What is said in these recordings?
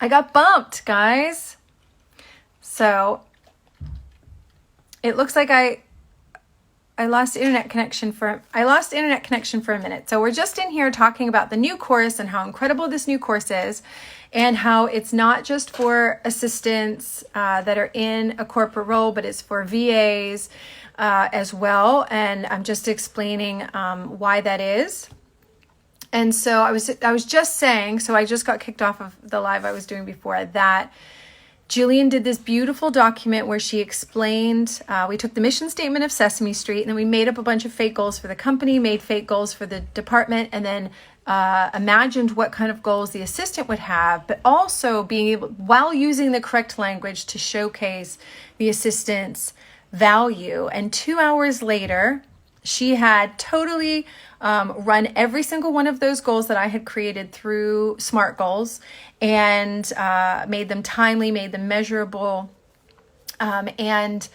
I got bumped, guys. So it looks like I lost internet connection for a minute. So we're just in here talking about the new course and how incredible this new course is, and how it's not just for assistants that are in a corporate role, but it's for VAs as well. And I'm just explaining why that is. And so I was just saying, so I just got kicked off of the live I was doing before, that Jillian did this beautiful document where she explained, we took the mission statement of Sesame Street, and then we made up a bunch of fake goals for the company, made fake goals for the department, and then imagined what kind of goals the assistant would have, but also being able, while using the correct language, to showcase the assistant's value. And 2 hours later, she had totally run every single one of those goals that I had created through SMART goals, and made them timely, made them measurable. And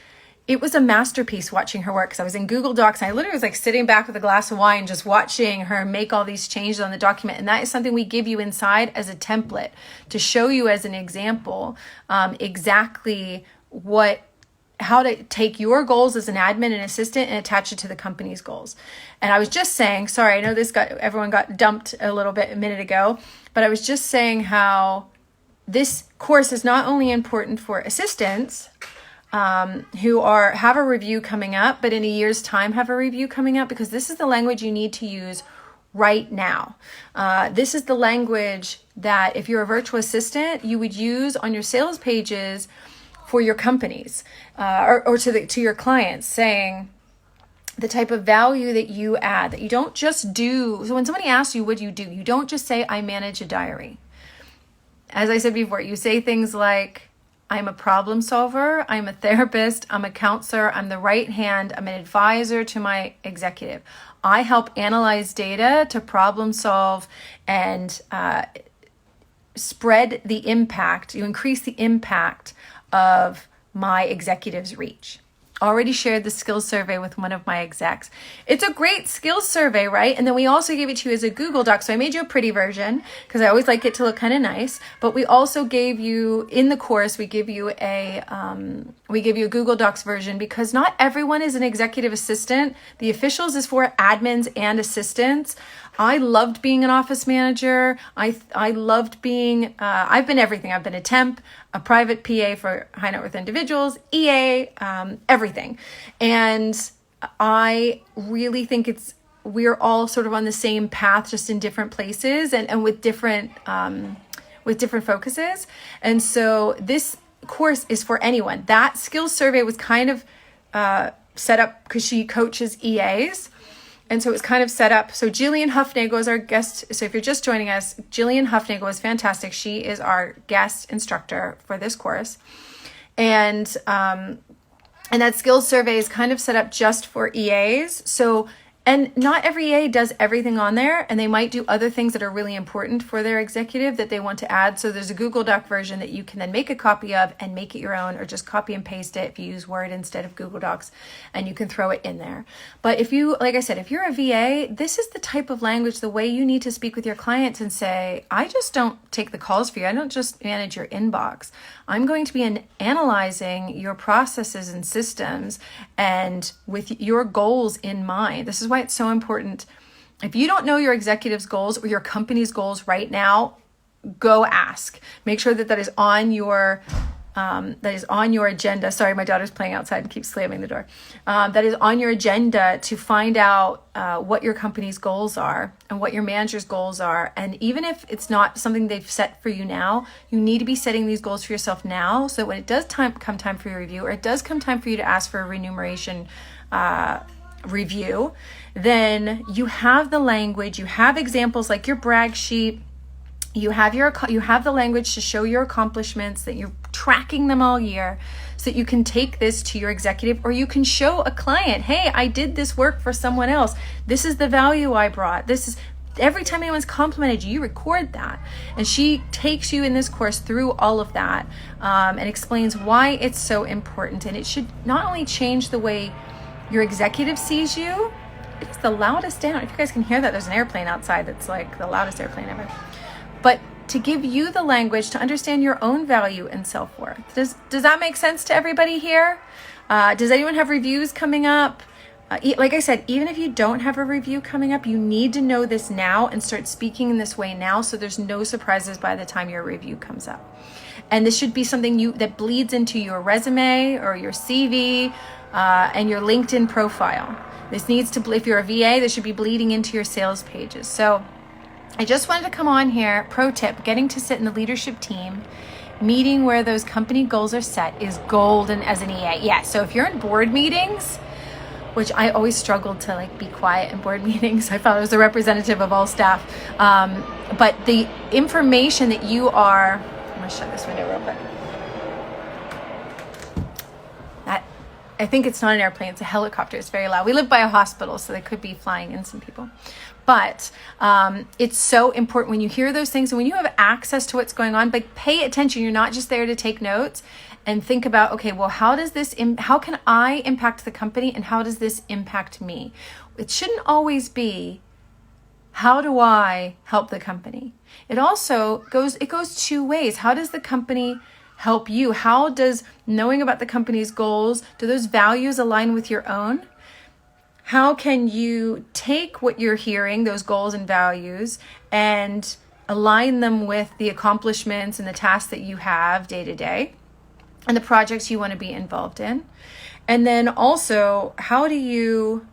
it was a masterpiece watching her work, because I was in Google Docs and I literally was like sitting back with a glass of wine, just watching her make all these changes on the document. And that is something we give you inside as a template to show you as an example exactly how to take your goals as an admin and assistant and attach it to the company's goals. And I was just saying, sorry, I know everyone got dumped a little bit a minute ago, but I was just saying how this course is not only important for assistants who have a review coming up, but in a year's time have a review coming up, because this is the language you need to use right now. This is the language that if you're a virtual assistant, you would use on your sales pages for your companies or to your clients, saying the type of value that you add, that you don't just do. So when somebody asks you, what do, you don't just say, I manage a diary. As I said before, you say things like, I'm a problem solver, I'm a therapist, I'm a counselor, I'm the right hand, I'm an advisor to my executive. I help analyze data to problem solve and spread the impact, you increase the impact of my executive's reach. Already shared the skills survey with one of my execs. It's a great skills survey, right? And then we also gave it to you as a Google Doc. So I made you a pretty version, because I always like it to look kind of nice. But we also gave you, in the course, we give you a Google Docs version, because not everyone is an executive assistant. The officials is for admins and assistants. I loved being an office manager. I loved being, I've been everything. I've been a temp, a private PA for high net worth individuals, EA, everything. And I really think we're all sort of on the same path, just in different places and with different focuses. And so this course is for anyone. That skills survey was kind of set up because she coaches EAs. And so it was kind of set up. So Jillian Hufnagel is our guest. So if you're just joining us, Jillian Hufnagel is fantastic. She is our guest instructor for this course. And that skills survey is kind of set up just for EAs. So, and not every EA does everything on there, and they might do other things that are really important for their executive that they want to add. So there's a Google Doc version that you can then make a copy of and make it your own, or just copy and paste it if you use Word instead of Google Docs, and you can throw it in there. But if you, like I said, if you're a VA, this is the type of language, the way you need to speak with your clients and say, I just don't take the calls for you. I don't just manage your inbox. I'm going to be analyzing your processes and systems, and with your goals in mind. This is why it's so important. If you don't know your executive's goals or your company's goals right now, go ask. Make sure that is on your agenda. Sorry, my daughter's playing outside and keeps slamming the door. That is on your agenda to find out what your company's goals are and what your manager's goals are. And even if it's not something they've set for you now, you need to be setting these goals for yourself now, so that when it does come time for your review, or it does come time for you to ask for a remuneration review, then you have the language, you have examples like your brag sheet, you have the language to show your accomplishments, that you're tracking them all year, so that you can take this to your executive, or you can show a client, hey, I did this work for someone else. This is the value I brought. This is, every time anyone's complimented you, you record that. And she takes you in this course through all of that and explains why it's so important. And it should not only change the way your executive sees you. It's the loudest, I don't know if you guys can hear that. There's an airplane outside that's like the loudest airplane ever. But to give you the language to understand your own value and self-worth. Does that make sense to everybody here? Does anyone have reviews coming up? Like I said, even if you don't have a review coming up, you need to know this now and start speaking in this way now, so there's no surprises by the time your review comes up. And this should be something that bleeds into your resume or your CV and your LinkedIn profile. This needs to, if you're a VA, this should be bleeding into your sales pages. So I just wanted to come on here. Pro tip, getting to sit in the leadership team meeting where those company goals are set is golden as an EA. Yeah, so if you're in board meetings, which I always struggled to like be quiet in board meetings. I felt I was a representative of all staff. But the information that you are, I'm gonna shut this window real quick. I think it's not an airplane, it's a helicopter. It's very loud. We live by a hospital, so they could be flying in some people. But it's so important when you hear those things and when you have access to what's going on, but pay attention. You're not just there to take notes and think about, okay, well, how can I impact the company and how does this impact me? It shouldn't always be, how do I help the company? It also goes two ways. How does the company help you? How does knowing about the company's goals, do those values align with your own? How can you take what you're hearing, those goals and values, and align them with the accomplishments and the tasks that you have day to day and the projects you want to be involved in? And then also, how do you,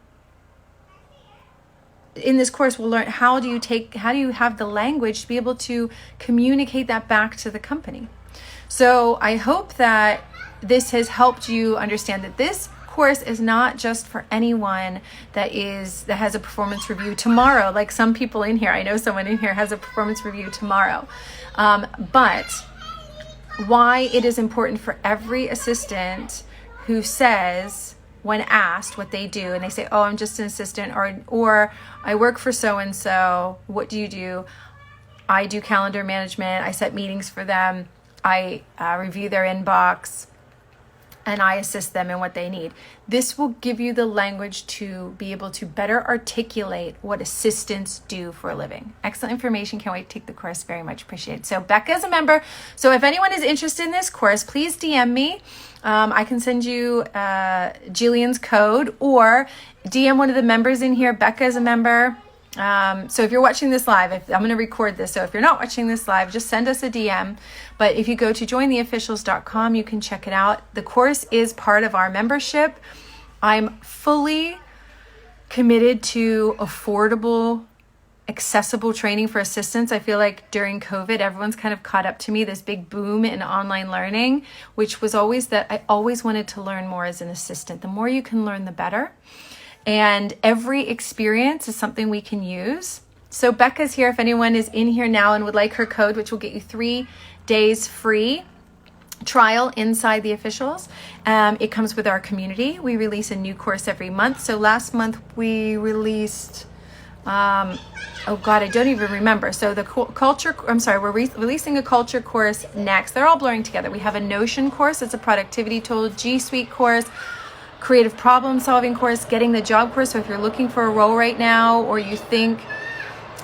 in this course, we'll learn how do you have the language to be able to communicate that back to the company? So I hope that this has helped you understand that this course is not just for anyone that has a performance review tomorrow, like some people in here. I know someone in here has a performance review tomorrow. But why it is important for every assistant who says, when asked what they do, and they say, oh, I'm just an assistant, or I work for so-and-so, what do you do? I do calendar management, I set meetings for them, I review their inbox, and I assist them in what they need. This will give you the language to be able to better articulate what assistants do for a living. Excellent information. Can't wait to take the course. Very much appreciated. So Becca is a member. So if anyone is interested in this course, please DM me. I can send you Jillian's code, or DM one of the members in here. Becca is a member. So if you're watching this live, I'm going to record this. So if you're not watching this live, just send us a DM. But if you go to jointheofficials.com, you can check it out. The course is part of our membership. I'm fully committed to affordable, accessible training for assistants. I feel like during COVID, everyone's kind of caught up to me, this big boom in online learning, which was always that I always wanted to learn more as an assistant. The more you can learn, the better. And every experience is something we can use. So Becca's here if anyone is in here now and would like her code, which will get you 3 days free trial inside the officials. It comes with our community. We release a new course every month. So last month we released, oh God, I don't even remember. So the we're releasing a culture course next. They're all blurring together. We have a Notion course. It's a productivity tool, G Suite course, creative problem solving course, getting the job course. So if you're looking for a role right now, or you think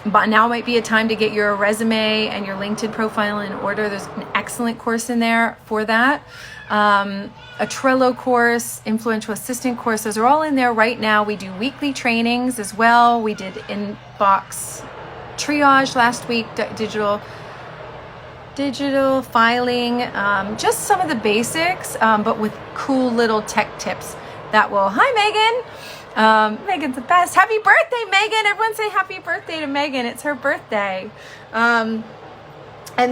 but now might be a time to get your resume and your LinkedIn profile in order, there's an excellent course in there for that. A Trello course, influential assistant course, those are all in there right now. We do weekly trainings as well. We did inbox triage last week, digital filing, just some of the basics, but with cool little tech tips that will, hi Megan. Megan's the best. Happy birthday, Megan. Everyone say happy birthday to Megan. It's her birthday. And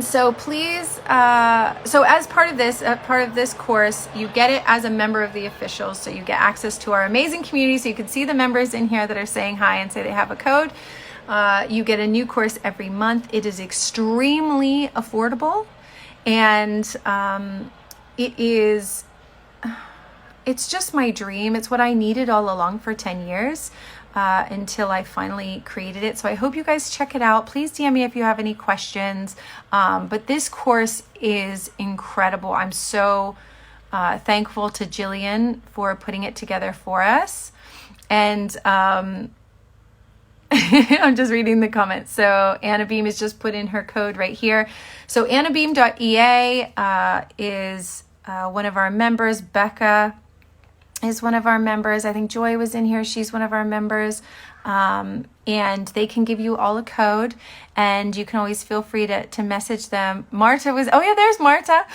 so please, so as part of this course, you get it as a member of the officials. So you get access to our amazing community. So you can see the members in here that are saying hi and say they have a code. You get a new course every month. It is extremely affordable, and it's just my dream. It's what I needed all along for 10 years until I finally created it. So I hope you guys check it out. Please DM me if you have any questions. But this course is incredible. I'm so thankful to Jillian for putting it together for us. And I'm just reading the comments. So Anna Beam has just put in her code right here. So annabeam.ea is one of our members. Becca is one of our members. I think Joy was in here. She's one of our members. And they can give you all a code, and you can always feel free to message them. Marta was, oh yeah, there's Marta.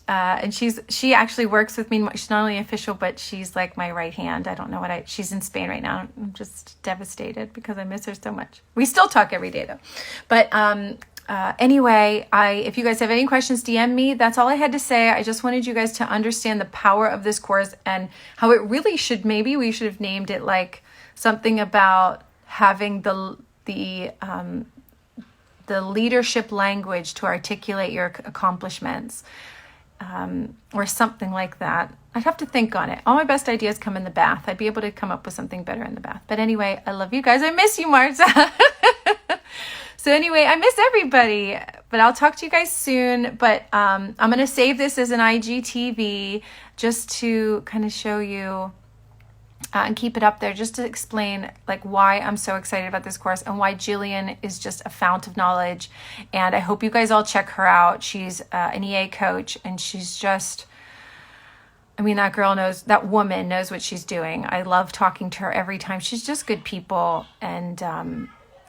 And she actually works with me. She's not only official, but she's like my right hand. I don't know she's in Spain right now. I'm just devastated because I miss her so much. We still talk every day though. But, anyway, if you guys have any questions, DM me. That's all I had to say. I just wanted you guys to understand the power of this course and how it really should, maybe we should have named it like something about having the leadership language to articulate your accomplishments, or something like that. I'd have to think on it. All my best ideas come in the bath. I'd be able to come up with something better in the bath. But anyway, I love you guys. I miss you, Marta. So anyway, I miss everybody, but I'll talk to you guys soon. But I'm going to save this as an IGTV just to kind of show you and keep it up there, just to explain like why I'm so excited about this course and why Jillian is just a fount of knowledge. And I hope you guys all check her out. She's an EA coach, and she's just, I mean, that woman knows what she's doing. I love talking to her every time. She's just good people, and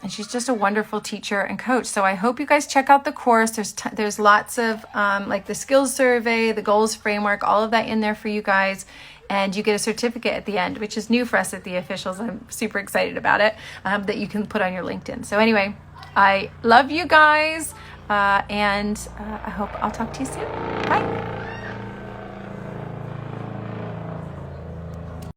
she's just a wonderful teacher and coach. So I hope you guys check out the course. There's lots of like the skills survey, the goals framework, all of that in there for you guys. And you get a certificate at the end, which is new for us at the officials. I'm super excited about it, that you can put on your LinkedIn. So anyway, I love you guys, and I hope I'll talk to you soon. Bye.